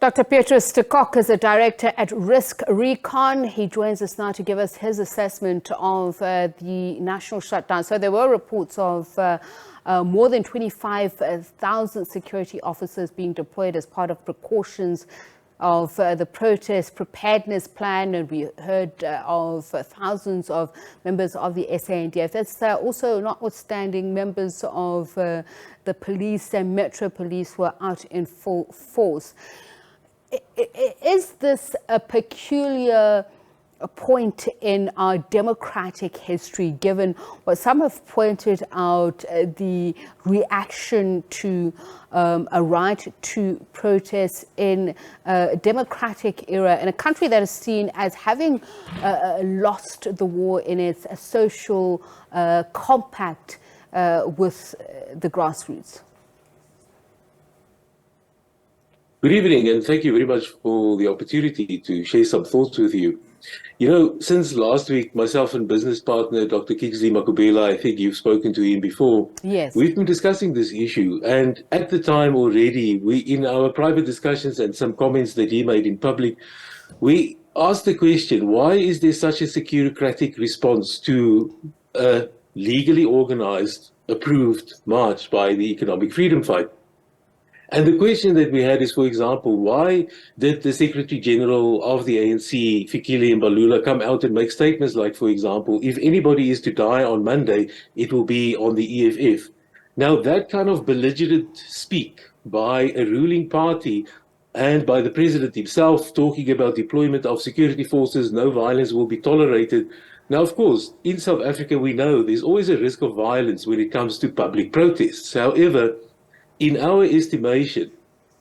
Dr. Petrus de Kock is a director at RiskRecon. He joins us now to give us his assessment of the national shutdown. So there were reports of more than 25,000 security officers being deployed as part of precautions of the protest preparedness plan, and we heard of thousands of members of the SANDF. That's also notwithstanding members of the police and Metro Police were out in full force. Is this a peculiar point in our democratic history, given what some have pointed out, the reaction to a right to protest in a democratic era, in a country that is seen as having lost the war in its social compact with the grassroots? Good evening, and thank you very much for the opportunity to share some thoughts with you. You know, since last week, myself and business partner, Dr. Kingsley Makubela, I think you've spoken to him before. Yes. We've been discussing this issue, and at the time already, in our private discussions and some comments that he made in public, we asked the question, why is there such a securocratic response to a legally organized, approved march by the Economic Freedom Fight? And the question that we had is, for example, why did the Secretary General of the ANC, Fikile Mbalula, come out and make statements like, for example, if anybody is to die on Monday, it will be on the EFF. Now, that kind of belligerent speak by a ruling party and by the president himself talking about deployment of security forces, no violence will be tolerated. Now, of course, in South Africa, we know there's always a risk of violence when it comes to public protests. However, in our estimation,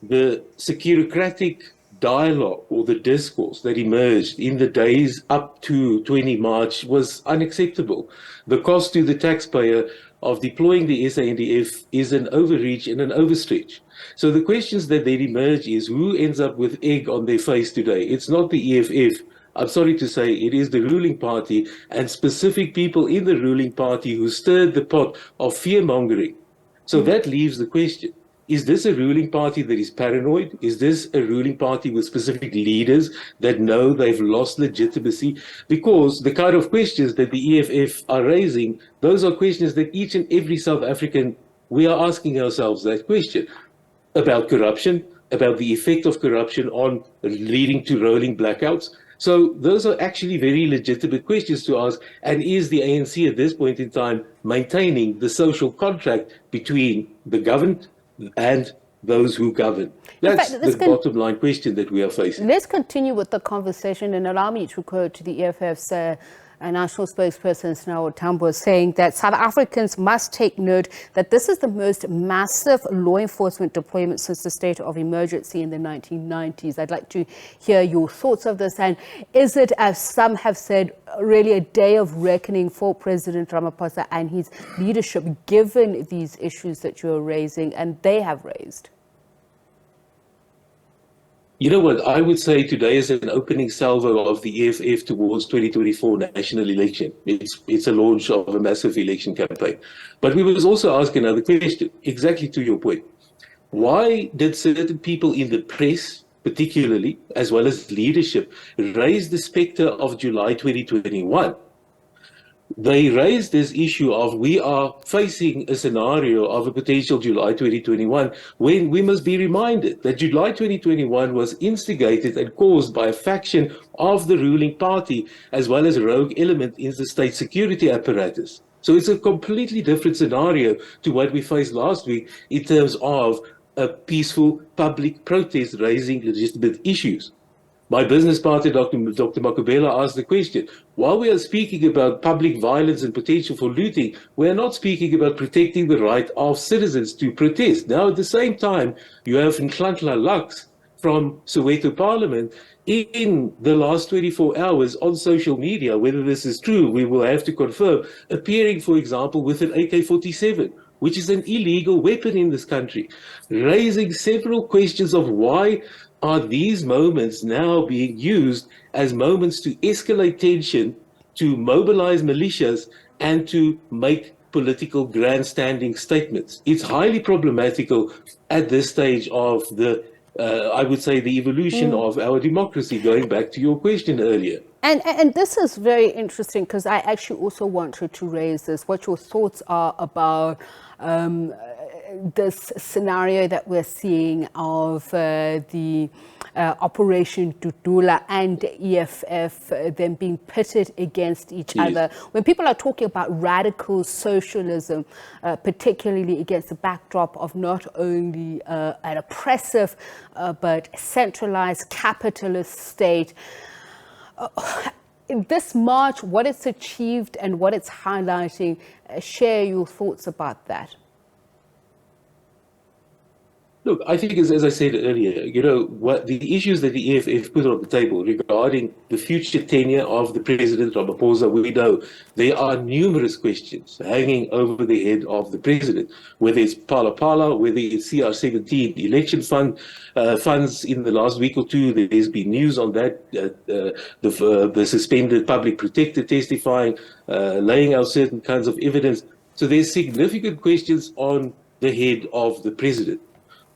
the securocratic dialogue or the discourse that emerged in the days up to 20 March was unacceptable. The cost to the taxpayer of deploying the SANDF is an overreach and an overstretch. So the questions that then emerge is, who ends up with egg on their face today? It's not the EFF. I'm sorry to say, it is the ruling party and specific people in the ruling party who stirred the pot of fear-mongering. So that leaves the question, is this a ruling party that is paranoid? Is this a ruling party with specific leaders that know they've lost legitimacy? Because the kind of questions that the EFF are raising, those are questions that each and every South African, we are asking ourselves that question about corruption, about the effect of corruption on leading to rolling blackouts. So those are actually very legitimate questions to ask. And is the ANC at this point in time maintaining the social contract between the governed and those who govern? That's the bottom line question that we are facing. Let's continue with the conversation and allow me to quote to the EFF's national spokesperson, Snawo Tambo, saying that South Africans must take note that this is the most massive law enforcement deployment since the state of emergency in the 1990s. I'd like to hear your thoughts of this. And is it, as some have said, really a day of reckoning for President Ramaphosa and his leadership, given these issues that you're raising and they have raised? You know what, I would say today is an opening salvo of the EFF towards 2024 national election. It's a launch of a massive election campaign. But we must also ask another question, exactly to your point. Why did certain people in the press, particularly, as well as leadership, raise the specter of July 2021? They raised this issue of we are facing a scenario of a potential July 2021 when we must be reminded that July 2021 was instigated and caused by a faction of the ruling party as well as a rogue element in the state security apparatus. So it's a completely different scenario to what we faced last week in terms of a peaceful public protest raising legitimate issues. My business partner, Dr. Makubela, asked the question, while we are speaking about public violence and potential for looting, we are not speaking about protecting the right of citizens to protest. Now, at the same time, you have Nhlanhla Lux from Soweto Parliament in the last 24 hours on social media. Whether this is true, we will have to confirm, appearing, for example, with an AK-47, which is an illegal weapon in this country, raising several questions of why are these moments now being used as moments to escalate tension, to mobilize militias, and to make political grandstanding statements. It's highly problematical at this stage of the I would say, the evolution of our democracy, going back to your question earlier. And this is very interesting, because I actually also wanted to raise this, what your thoughts are about this scenario that we're seeing of the Operation Dudula and EFF, them being pitted against each other. When people are talking about radical socialism, particularly against the backdrop of not only an oppressive but centralized capitalist state, in this march, what it's achieved and what it's highlighting, share your thoughts about that. Look, I think, as I said earlier, what the issues that the EFF put on the table regarding the future tenure of the President Ramaphosa, we know there are numerous questions hanging over the head of the President, whether it's Pala, whether it's CR17 election funds in the last week or two. There's been news on that, the suspended public protector testifying, laying out certain kinds of evidence. So there's significant questions on the head of the President.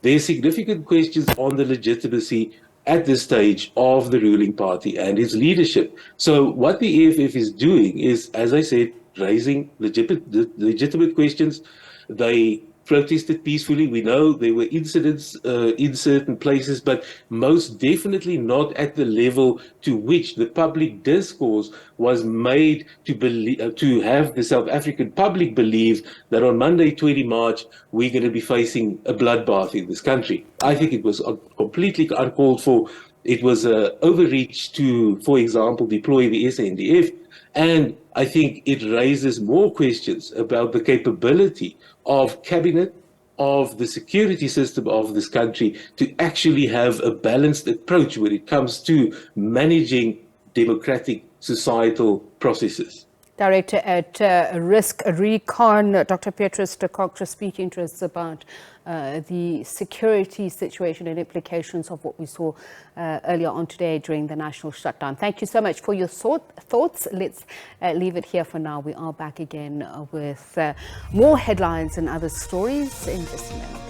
There's significant questions on the legitimacy at this stage of the ruling party and its leadership. So what the EFF is doing is, as I said, raising legitimate questions. They protested peacefully. We know there were incidents in certain places, but most definitely not at the level to which the public discourse was made to have the South African public believe that on Monday, 20 March, we're going to be facing a bloodbath in this country. I think it was completely uncalled for. It was overreach to, for example, deploy the SANDF. And I think it raises more questions about the capability of cabinet, of the security system of this country to actually have a balanced approach when it comes to managing democratic societal processes. Director at RiskRecon, Dr. Petrus de Kock, just speaking to us about the security situation and implications of what we saw earlier on today during the national shutdown. Thank you so much for your thoughts. Let's leave it here for now. We are back again with more headlines and other stories in just a minute.